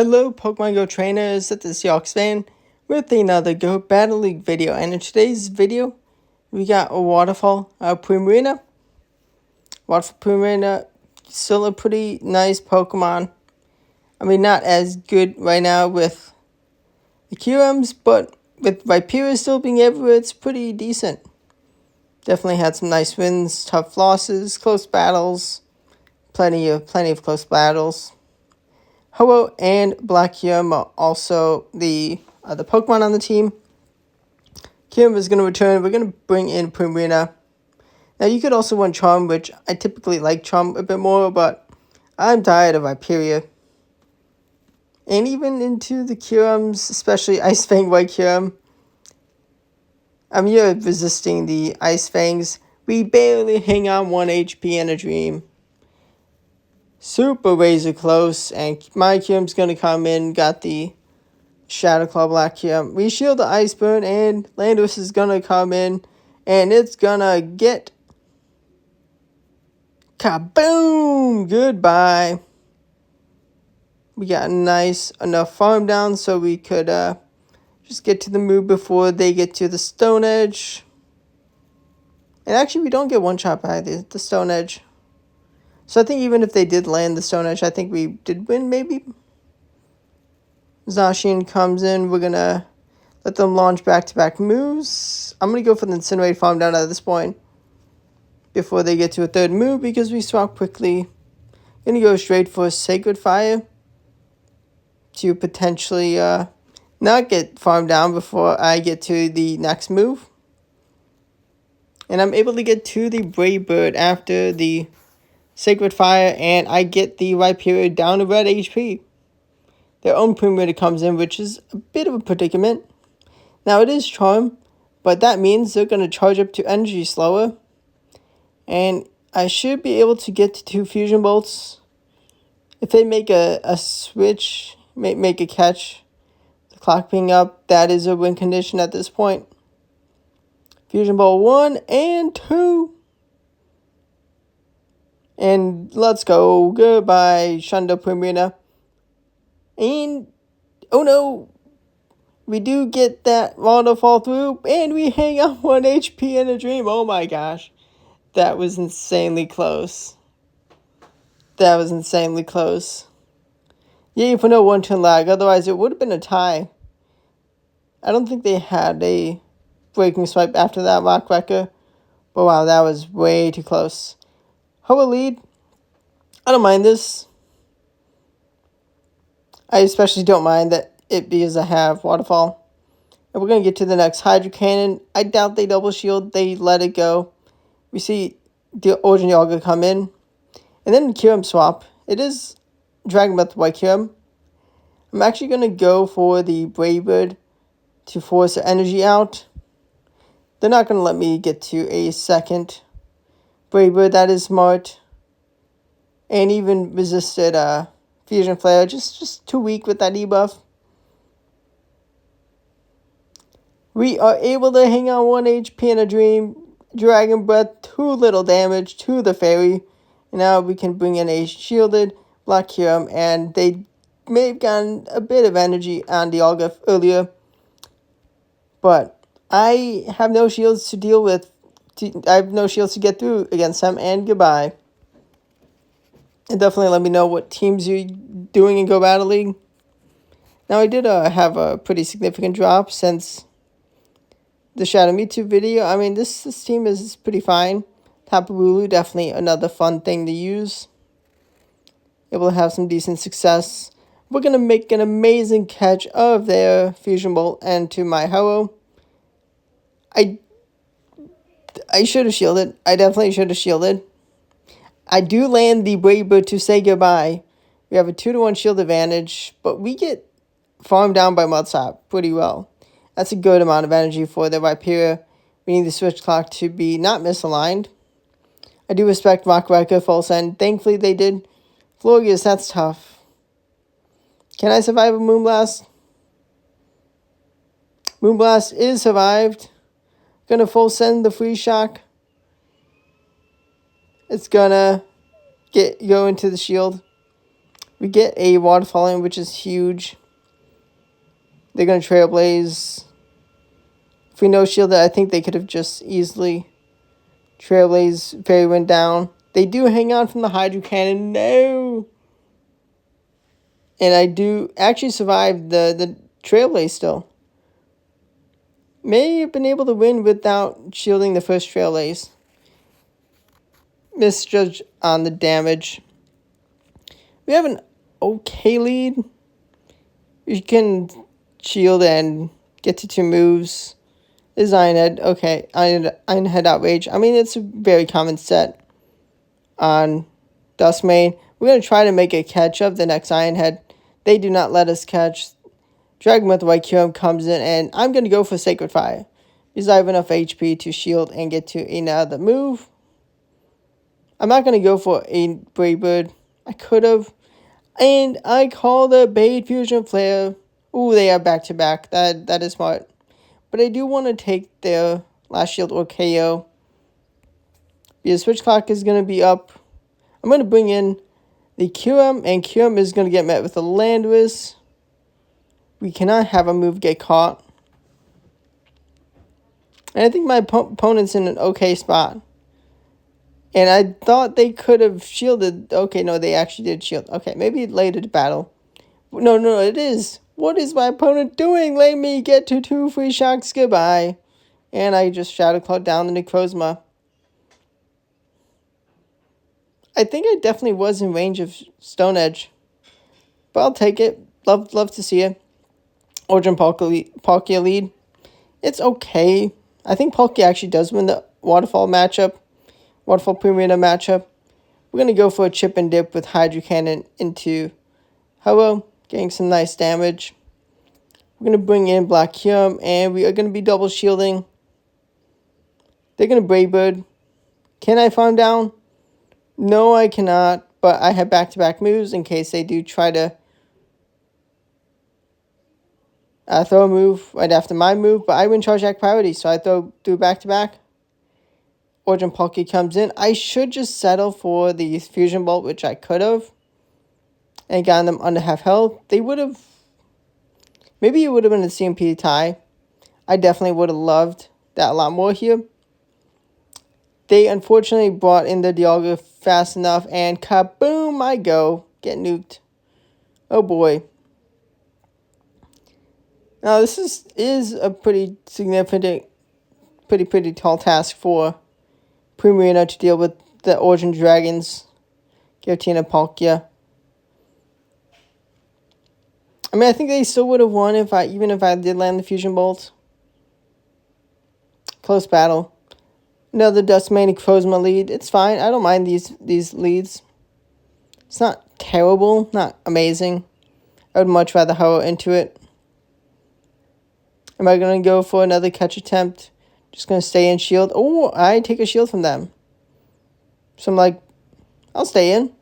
Hello Pokemon Go trainers, this is Yox Fan with another Go Battle League video, and in today's video we got a Waterfall Primarina. Waterfall Primarina, still a pretty nice Pokemon. I mean, not as good right now with the QMs, but with Viperia still being everywhere, it's pretty decent. Definitely had some nice wins, tough losses, close battles, plenty of close battles. Ho-Oh and Black Kyurem are also the other Pokemon on the team. Kyurem is going to return. We're going to bring in Primarina. Now, you could also run Charm, which I typically like Charm a bit more, but I'm tired of Viperia. And even into the Kyurems, especially Ice Fang White Kyurem, I'm here resisting the Ice Fangs. We barely hang on 1 HP in a dream. Super razor close, and my Kyurem's gonna come in, got the Shadow Claw Black Kyurem. We shield the Ice Burn, and Landorus is gonna come in, and it's gonna get kaboom! Goodbye. We got enough farm down so we could just get to the move before they get to the Stone Edge. And actually, we don't get one shot by the Stone Edge. So I think even if they did land the Stone Edge, I think we did win, maybe. Zacian comes in. We're going to let them launch back-to-back moves. I'm going to go for the Incinerate farm down at this point before they get to a third move because we swap quickly. Going to go straight for Sacred Fire to potentially not get farmed down before I get to the next move. And I'm able to get to the Brave Bird after the Sacred Fire, and I get the Viperia down to red HP. Their own Primarina comes in, which is a bit of a predicament. Now, it is Charm, but that means they're going to charge up to energy slower. And I should be able to get to 2 Fusion Bolts. If they make a switch, make a catch, the clock being up, that is a win condition at this point. Fusion Bolt 1 and 2. And let's go. Goodbye, Shundo Primarina. And, oh no, we do get that Waterfall through, and we hang on 1 HP in a dream. Oh my gosh, that was insanely close. That was insanely close. Yay for no 1-turn lag, otherwise it would have been a tie. I don't think they had a breaking swipe after that Rock Wrecker, but wow, that was way too close. Ho-Oh lead. I don't mind this. I especially don't mind it because I have Waterfall. And we're going to get to the next Hydro Cannon. I doubt they double shield. They let it go. We see the Origin Yoga come in. And then Kyurem swap. It is Dragon Breath White Kyurem. I'm actually going to go for the Brave Bird to force the energy out. They're not going to let me get to a second Brave Bird. That is smart. And even resisted Fusion Flare. Just too weak with that debuff. We are able to hang on 1 HP in a dream. Dragon Breath, too little damage to the Fairy. And now we can bring in a shielded Black Kyurem. And they may have gotten a bit of energy on the Olga earlier. But I have no shields to deal with. I have no shields to get through against them. And goodbye. And definitely let me know what teams you're doing in Go Battle League. Now, I did have a pretty significant drop since the Shadow Mewtwo video. I mean, this team is pretty fine. Tapu Bulu, definitely another fun thing to use. Able to have some decent success. We're going to make an amazing catch of their Fusion Bolt and to my Ho-Oh. I should have shielded. I definitely should have shielded. I do land the Brave Bird to say goodbye. We have a 2-to-1 shield advantage, but we get farmed down by Mudsap pretty well. That's a good amount of energy for the Viperia. We need the switch clock to be not misaligned. I do respect Rock Wrecker full send. Thankfully they did. Florius, that's tough. Can I survive a Moonblast? Moonblast is survived. Gonna full send the Free Shock. It's gonna go into the shield. We get a Waterfall in, which is huge. They're going to Trailblaze. If we no shielded, I think they could have just easily Trailblaze Fairy Wind down. They do hang on from the Hydro Cannon. No! And I do actually survive the Trailblaze still. May have been able to win without shielding the first Trailblaze. Misjudge on the damage. We have an okay lead. You can shield and get to 2 moves. Is Iron Head. Okay, Iron Head Outrage. I mean, it's a very common set on Duskmane. We're going to try to make a catch of the next Iron Head. They do not let us catch. Dragon with White Kyurem comes in, and I'm going to go for Sacred Fire, because I have enough HP to shield and get to another move. I'm not going to go for a Brave Bird. I could have. And I call the Bait Fusion Flare. Ooh, they are back-to-back. That is smart. But I do want to take their last shield or KO. Because Switch Clock is going to be up. I'm going to bring in the Kyurem, and Kyurem is going to get met with a Landorus. We cannot have a move get caught. And I think my opponent's in an okay spot. And I thought they could have shielded. Okay, no, they actually did shield. Okay, maybe later to battle. No, it is. What is my opponent doing? Let me get to 2 free shocks. Goodbye. And I just Shadow Claw down the Necrozma. I think I definitely was in range of Stone Edge. But I'll take it. Love to see it. Origin Palkia lead. It's okay. I think Palkia actually does win the Waterfall matchup. Waterfall Primarina matchup. We're going to go for a chip and dip with Hydro Cannon into Hello. Getting some nice damage. We're going to bring in Black Kyurem, and we are going to be double shielding. They're going to Brave Bird. Can I farm down? No, I cannot, but I have back-to-back moves in case they do try to throw a move right after my move, but I win Charge Act priority, so I do back-to-back. Origin Palkia comes in. I should just settle for the Fusion Bolt, which I could have, and gotten them under half health. They would have, maybe it would have been a CMP tie. I definitely would have loved that a lot more here. They unfortunately brought in the Dialga fast enough, and kaboom, I go. Get nuked. Oh boy. Now this is a pretty significant, pretty tall task for Primarina to deal with the Origin Dragons, Giratina, Palkia. I mean, I think they still would have won even if I did land the Fusion Bolt. Close battle. Another Duskmane Necrozma lead. It's fine. I don't mind these leads. It's not terrible, not amazing. I would much rather hurl into it. Am I going to go for another catch attempt? Just going to stay in shield. Oh, I take a shield from them. So I'm like, I'll stay in.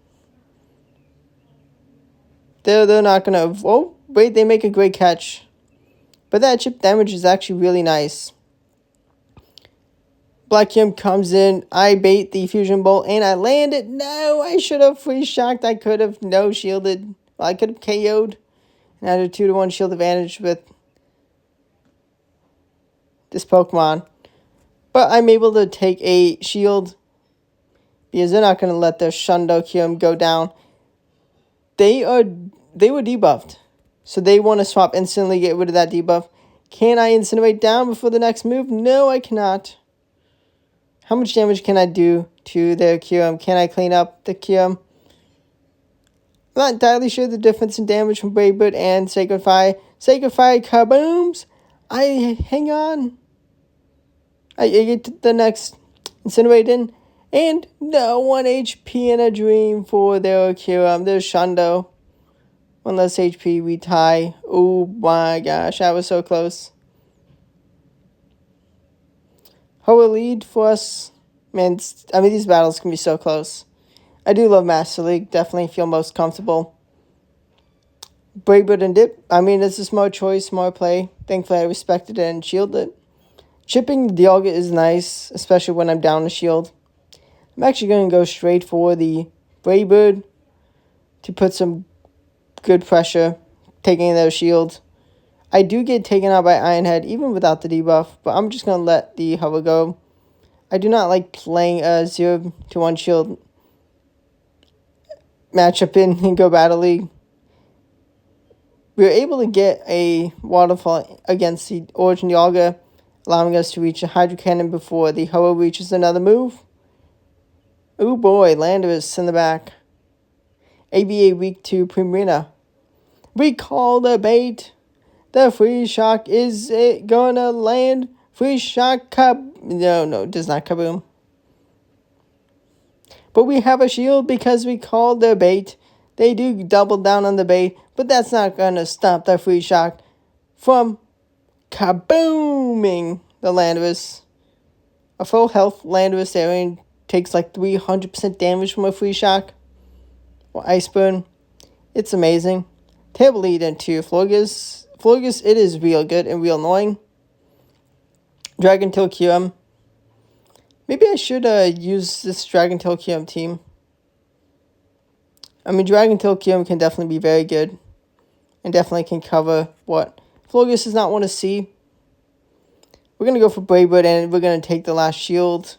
They're not going to... Oh, wait, they make a great catch. But that chip damage is actually really nice. Black Kyurem comes in. I bait the Fusion Bolt, and I land it. No, I should have free shocked. I could have no shielded. Well, I could have KO'd. And had a 2-to-1 shield advantage with this Pokemon. But I'm able to take a shield because they're not going to let their Shundo Kyurem go down. They were debuffed. So they want to swap instantly, get rid of that debuff. Can I incinerate down before the next move? No, I cannot. How much damage can I do to their Kyurem? Can I clean up the Kyurem? I'm not entirely sure the difference in damage from Brave Bird and Sacred Fire. Sacred Fire kabooms! I hang on. I get to the next Incinerating. And no 1 HP in a dream for their Kyurem. There's Shundo. 1 less HP, we tie. Oh my gosh, that was so close. How a lead for us. Man, I mean, these battles can be so close. I do love Master League. Definitely feel most comfortable. Brave Bird and Dip. I mean, it's a smart choice, smart play. Thankfully, I respected it and shielded it. Chipping Dialga is nice, especially when I'm down a shield. I'm actually going to go straight for the Brave Bird to put some good pressure, taking their shield. I do get taken out by Ironhead even without the debuff, but I'm just going to let the hover go. I do not like playing a 0-to-1 shield matchup in Go Battle League. We were able to get a Waterfall against the Origin Dialga, allowing us to reach a Hydro Cannon before the Ho-Oh reaches another move. Oh boy, Landorus in the back. ABA weak to Primarina. We call the bait. The free shock, is it gonna land? Free shock, no, it does not kaboom. But we have a shield because we called the bait. They do double down on the bait, but that's not gonna stop the free shock from kabooming the Landorus. A full health Landorus there takes like 300% damage from a free shock. Or Ice Burn. It's amazing. Table lead into Florges. Florges, it is real good and real annoying. Dragon Tail QM. Maybe I should use this Dragon Tail QM team. I mean, Dragon Tail QM can definitely be very good. And definitely can cover what Florges does not want to see. We're going to go for Brave Bird and we're going to take the last shield.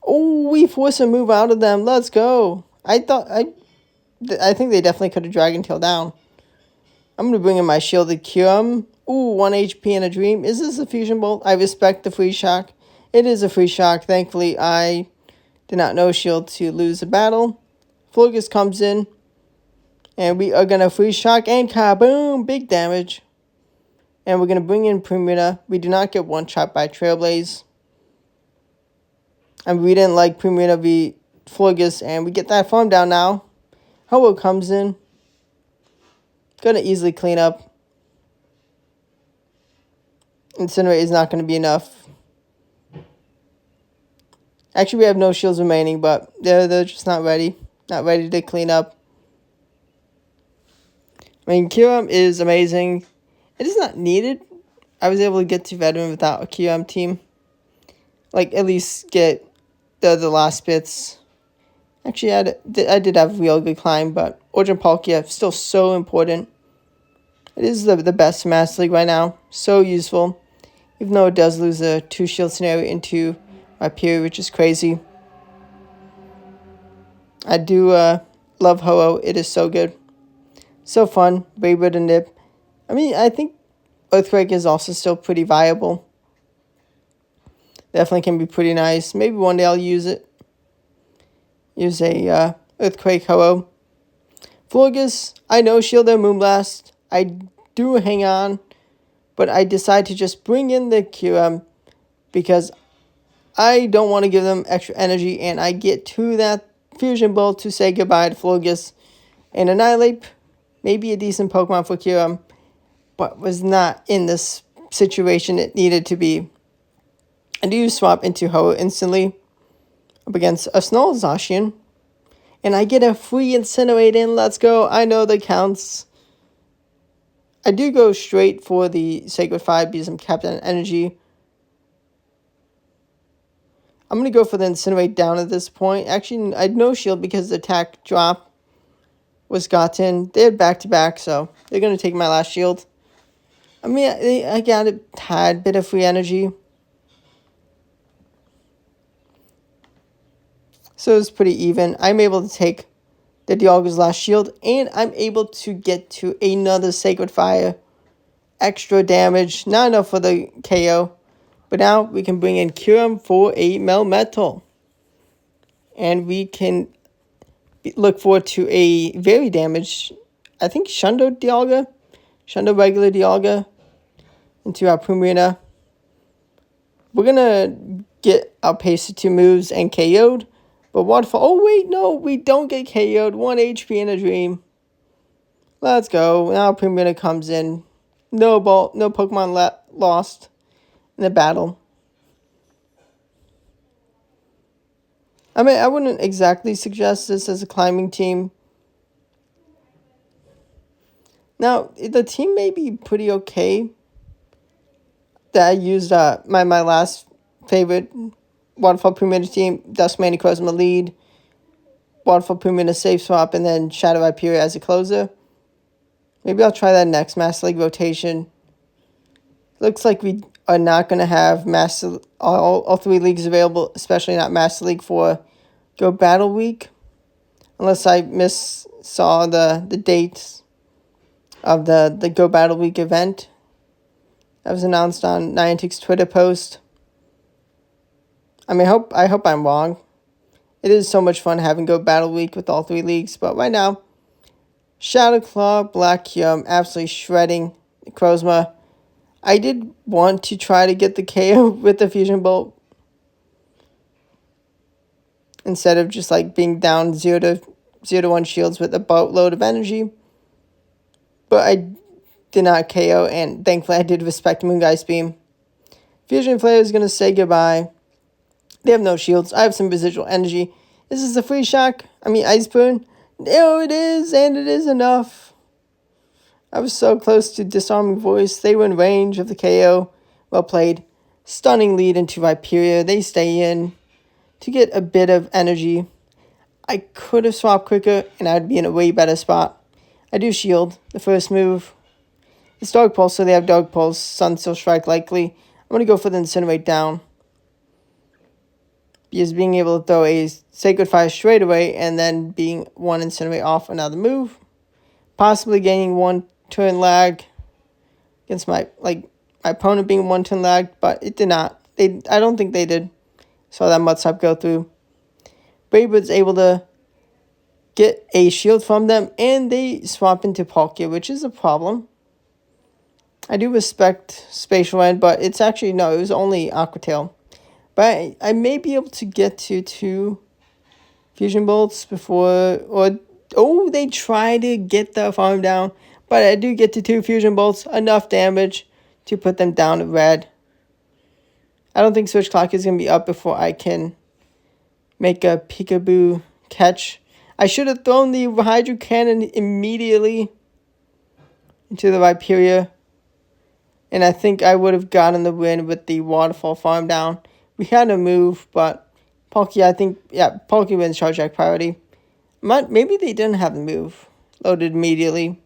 Oh, we force a move out of them. Let's go. I think they definitely could have Dragon Tail down. I'm going to bring in my shielded QM. Ooh, 1 HP in a dream. Is this a Fusion Bolt? I respect the free shock. It is a free shock. Thankfully, I did not know shield to lose the battle. Florges comes in. And we are going to free shock and kaboom. Big damage. And we're going to bring in Primarina. We do not get one shot by Trailblaze. And we didn't like Primarina v Florges. And we get that farm down now. Ho-Oh comes in. Gonna easily clean up. Incinerate is not gonna be enough. Actually, we have no shields remaining, but they're just not ready. Not ready to clean up. I mean, QM is amazing. It is not needed. I was able to get to Veteran without a QM team. Like, at least get the last bits. Actually, I did have a real good climb, but Origin Palkia still so important. It is the best Master League right now. So useful. Even though it does lose a 2-shield scenario into my period, which is crazy. I do love Ho-Oh. It is so good. So fun. Brave Bird and Nip. I mean, I think Earthquake is also still pretty viable. Definitely can be pretty nice. Maybe one day I'll use it. Use a Earthquake Ho-Oh. Florges, I know Shield and Moonblast. I do hang on, but I decide to just bring in the QM because I don't want to give them extra energy, and I get to that Fusion Bolt to say goodbye to Florges. And Annihilate, maybe a decent Pokemon for QM, but was not in this situation it needed to be. I do swap into Ho-Oh instantly up against a Snow Zacian. And I get a free Incinerate in. Let's go. I know that counts. I do go straight for the Sacred Fire because I'm capped on energy. I'm going to go for the Incinerate down at this point. Actually, I had no shield because the attack drop was gotten. They had back-to-back, so they're going to take my last shield. I mean, I got a tad bit of free energy. So it's pretty even. I'm able to take the Dialga's last shield, and I'm able to get to another Sacred Fire. Extra damage. Not enough for the KO. But now we can bring in Kyurem for a Melmetal. And we can look forward to a very damaged, I think, Shundo Dialga. Shundo regular Dialga into our Primarina. We're going to get outpaced 2 moves and KO'd. But Waterfall, oh wait, no, we don't get KO'd. 1 HP in a dream. Let's go. Now Primarina comes in. No Pokemon lost in the battle. I mean, I wouldn't exactly suggest this as a climbing team. Now, the team may be pretty okay. That I used my last favorite Waterfall Primarina team, Duskmane Cosmo lead. Waterfall Primarina safe swap and then Shadow Hyperior as a closer. Maybe I'll try that next Master League rotation. Looks like we are not going to have all 3 leagues available, especially not Master League for Go Battle Week. Unless I saw the dates of the Go Battle Week event. That was announced on Niantic's Twitter post. I mean, I hope I'm wrong. It is so much fun having Go Battle Week with all 3 leagues, but right now, Shadow Claw, Black Kyurem, absolutely shredding Krozma. I did want to try to get the KO with the Fusion Bolt instead of just like being down 0 to 1 shields with a boatload of energy. But I did not KO, and thankfully I did respect Moongeist Beam. Fusion Flare is going to say goodbye. They have no shields. I have some residual energy. This is a free shock. I mean, Ice Burn. No, it is, and it is enough. I was so close to disarming Voice. They were in range of the KO. Well played. Stunning lead into Hyperior. They stay in to get a bit of energy. I could have swapped quicker, and I'd be in a way better spot. I do shield the first move. It's Dog Pulse, so they have Dog Pulse. Sunsteel Strike likely. I'm going to go for the Incinerate down. Because being able to throw a Sacred Fire straight away and then being 1 Incinerate off another move. Possibly gaining 1 turn lag against my opponent being 1 turn lag, but it did not. I don't think they did. Saw that Mudslap go through. Bravebird's able to get a shield from them, and they swap into Palkia, which is a problem. I do respect Spatial End, but it's actually, no, it was only Aqua Tail. But I may be able to get to 2 Fusion Bolts before, they try to get the farm down, but I do get to 2 Fusion Bolts, enough damage to put them down to red. I don't think Switch Clock is going to be up before I can make a Peekaboo catch. I should have thrown the Hydro Cannon immediately into the Hyperior, and I think I would have gotten the win with the Waterfall farm down. We had a move, but Palkia, Palkia wins Charge Attack priority. Maybe they didn't have the move loaded immediately.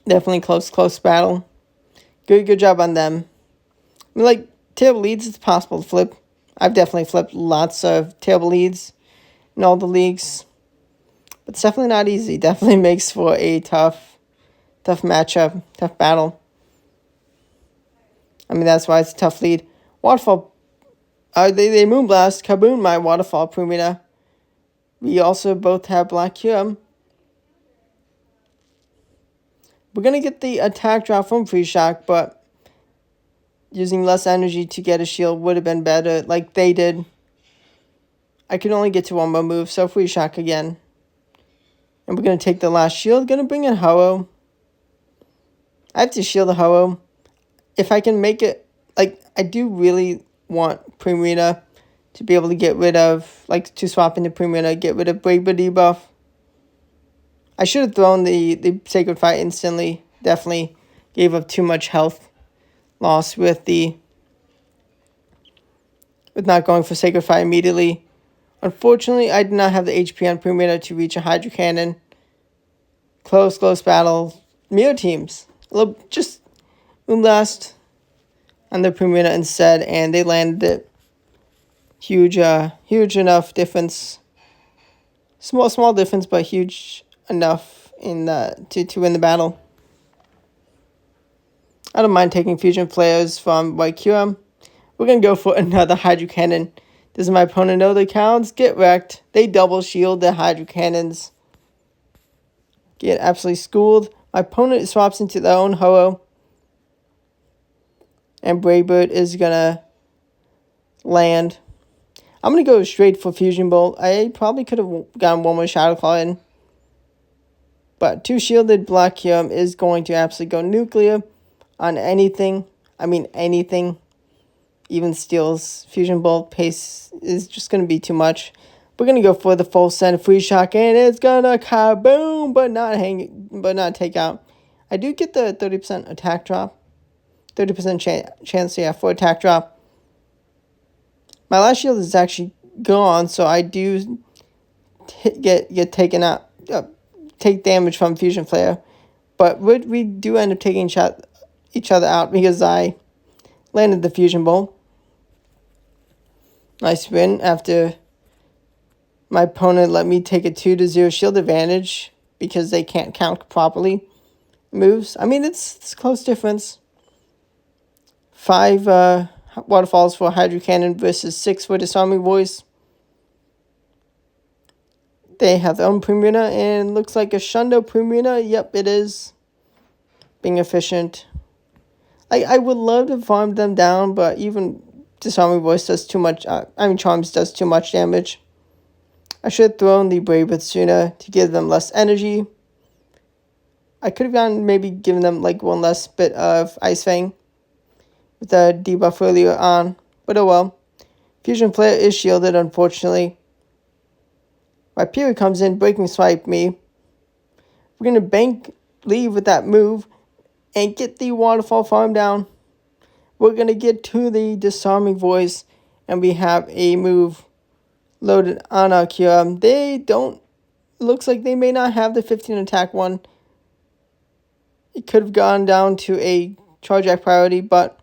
Definitely close battle. Good job on them. I mean, terrible leads, it's possible to flip. I've definitely flipped lots of terrible leads in all the leagues. But it's definitely not easy. Definitely makes for a tough matchup, tough battle. I mean, that's why it's a tough lead. Waterfall, they Moonblast, Kaboom, my Waterfall Primarina. We also both have Black Kyurem. We're going to get the attack drop from Free Shock, but using less energy to get a shield would have been better, like they did. I can only get to 1 more move, so Free Shock again. And we're going to take the last shield. Going to bring in Ho-Oh. I have to shield the Ho-Oh. If I can make it, I do really want Primarina to be able to get rid of, to swap into Primarina, get rid of Braverbird debuff. I should have thrown the Sacred Fire instantly. Definitely gave up too much health loss with not going for Sacred Fire immediately. Unfortunately, I did not have the HP on Primarina to reach a Hydro Cannon. Close battle. Mirror teams. Just Moonblast on the Primarina instead, and they landed it. Huge enough difference. Small difference, but huge enough to win the battle. I don't mind taking Fusion Flares from White Kyurem. We're going to go for another Hydro Cannon. Does my opponent know the counts? Get wrecked. They double shield the Hydro Cannons. Get absolutely schooled. My opponent swaps into their own Ho-Oh. And Braverbird is going to land. I'm going to go straight for Fusion Bolt. I probably could have gotten 1 more Shadow Claw in. But 2 shielded Black Kyurem is going to absolutely go nuclear on anything. I mean, anything. Even Steel's Fusion Bolt pace is just going to be too much. We're going to go for the full send Free Shock, and it's going to kaboom, but not take out. I do get the 30% attack drop. 30% chance, for attack drop. My last shield is actually gone, so I do get taken out, take damage from Fusion Flare. But we do end up taking each other out because I landed the Fusion Bolt. Nice win after my opponent let me take a 2-0 shield advantage because they can't count properly moves. I mean, it's a close difference. 5 waterfalls for Hydro Cannon versus 6 for Disarming Voice. They have their own Primarina, and looks like a Shundo Primarina. Yep, it is. Being efficient. I would love to farm them down, but even Disarming Voice does too much. Charms does too much damage. I should have thrown the Brave Bird sooner to give them less energy. I could have maybe given them like one less bit of Ice Fang with the debuff earlier on, but oh well. Fusion Flare is shielded, unfortunately. Rhyperior comes in, Breaking Swipe me. We're going to leave with that move and get the Waterfall farm down. We're going to get to the Disarming Voice, and we have a move loaded on our Kyurem. Looks like they may not have the 15 attack one. It could have gone down to a Charge Act priority, but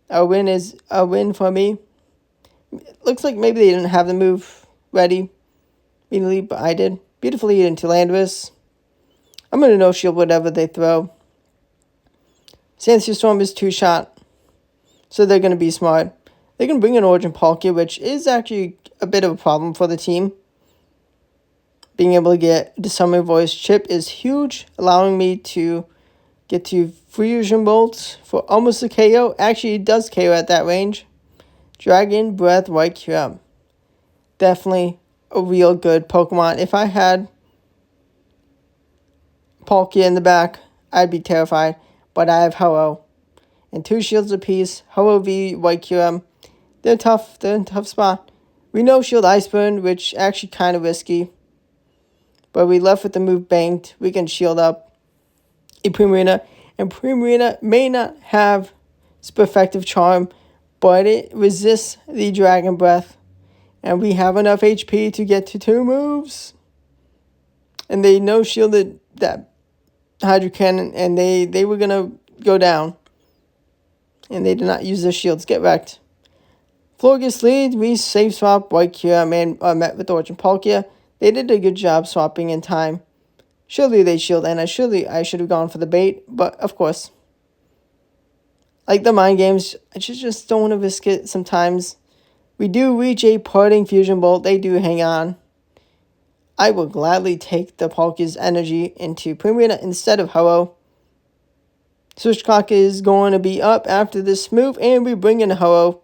a win is a win for me. It looks like maybe they didn't have the move ready immediately, but I did. Beautifully into Landorus. I'm going to no-shield whatever they throw. Sandsea Storm is 2-shot, so they're going to be smart. They can bring in Origin Palkia, which is actually a bit of a problem for the team. Being able to get Disarming Voice chip is huge, allowing me to get to Fusion Bolts for almost a KO. Actually, it does KO at that range. Dragon Breath White Kyurem. Definitely a real good Pokemon. If I had Palkia in the back, I'd be terrified. But I have Ho-Oh. And 2 shields apiece. Ho-Oh v White Kyurem. They're tough. They're in a tough spot. We no-shield Iceburn, which actually kind of risky. But we left with the move banked. We can shield up a Primarina. And Primarina may not have super effective charm, but it resists the Dragon Breath. And we have enough HP to get to 2 moves. And they no-shielded that Hydro Cannon, and they were going to go down. And they did not use their shields. Get wrecked. Florges lead. We save swap White Kyurem and met with Origin Palkia. They did a good job swapping in time. Surely they shield, and I should have gone for the bait, but of course. Like the mind games, I just don't want to risk it sometimes. We do reach a parting Fusion Bolt. They do hang on. I will gladly take the Palkia's energy into Primarina instead of Ho-Oh. Switch clock is going to be up after this move, and we bring in Ho-Oh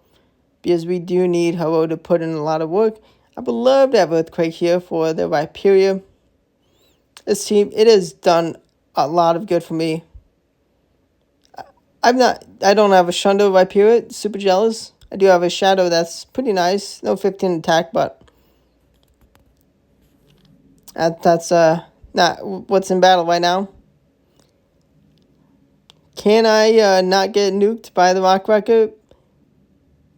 because we do need Ho-Oh to put in a lot of work. I would love to have Earthquake here for the Rhyperior. This team, it has done a lot of good for me. I don't have a Shundo Rhyperior, super jealous. I do have a Shadow that's pretty nice. No 15 attack, but that's not what's in battle right now. Can I not get nuked by the Rock Wrecker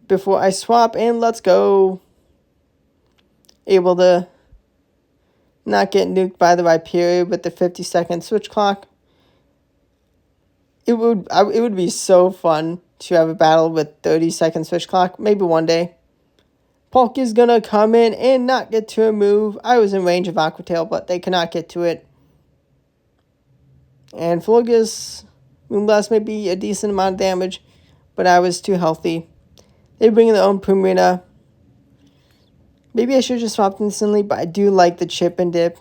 before I swap? And let's go. Able to not get nuked by the Rhyperior with the 50-second switch clock. It would be so fun to have a battle with 30-second switch clock. Maybe one day. Palkia's gonna come in and not get to a move. I was in range of Aqua Tail, but they cannot get to it. And Florges Moonblast may be a decent amount of damage, but I was too healthy. They bring in their own Primarina. Maybe I should have just swapped instantly, but I do like the chip and dip.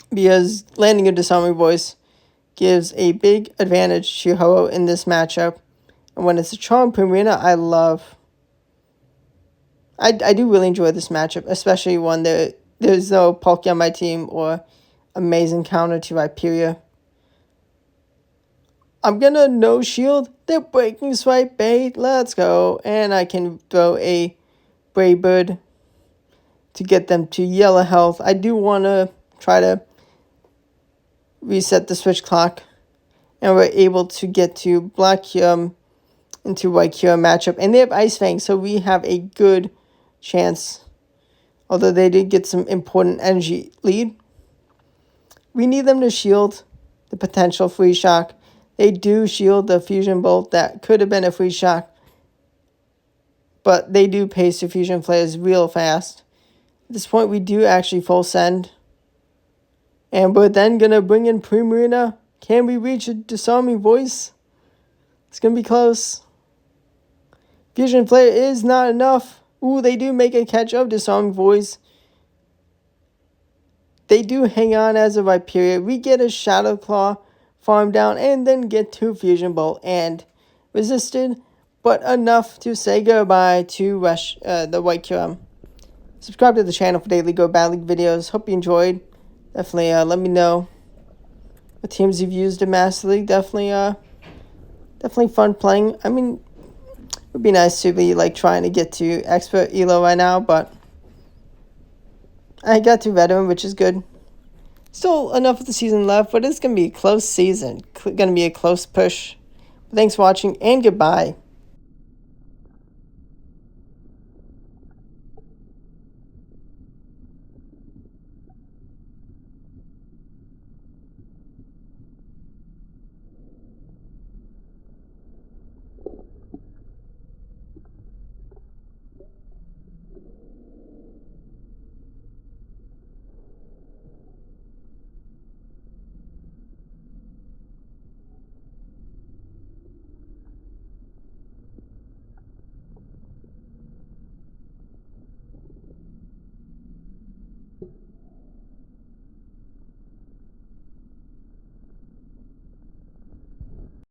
Because landing a Disarming Voice gives a big advantage to Ho-Oh in this matchup. And when it's a Charm Primarina, I love. I do really enjoy this matchup, especially when there's no Palkia on my team or amazing counter to Rhyperior. I'm gonna no shield. They're Breaking Swipe bait. Let's go. And I can throw a Brave Bird to get them to yellow health. I do want to try to reset the switch clock. And we're able to get to Black Kyurem into White Kyurem matchup. And they have Ice Fang, so we have a good chance although they did get some important energy lead. We need them to shield the potential free shock. They do shield the fusion bolt that could have been a free shock, but they do pace the fusion flares real fast. At this point, we do actually full send. And we're then going to bring in Primarina. Can we reach a disarming voice? It's going to be close. Fusion flare is not enough. Ooh, they do make a catch of disarming voice. They do hang on as a Rhyperior. We get a Shadow Claw, farm down, and then get 2 Fusion Bolt and resisted, but enough to say goodbye to the White QM. Subscribe to the channel for daily Go Battle League videos. Hope you enjoyed. Definitely let me know what teams you've used in Master League. Definitely fun playing. I mean, it would be nice to be like trying to get to Expert Elo right now, but I got to Veteran, which is good. Still enough of the season left, but it's going to be a close season. Going to be a close push. Thanks for watching, and goodbye.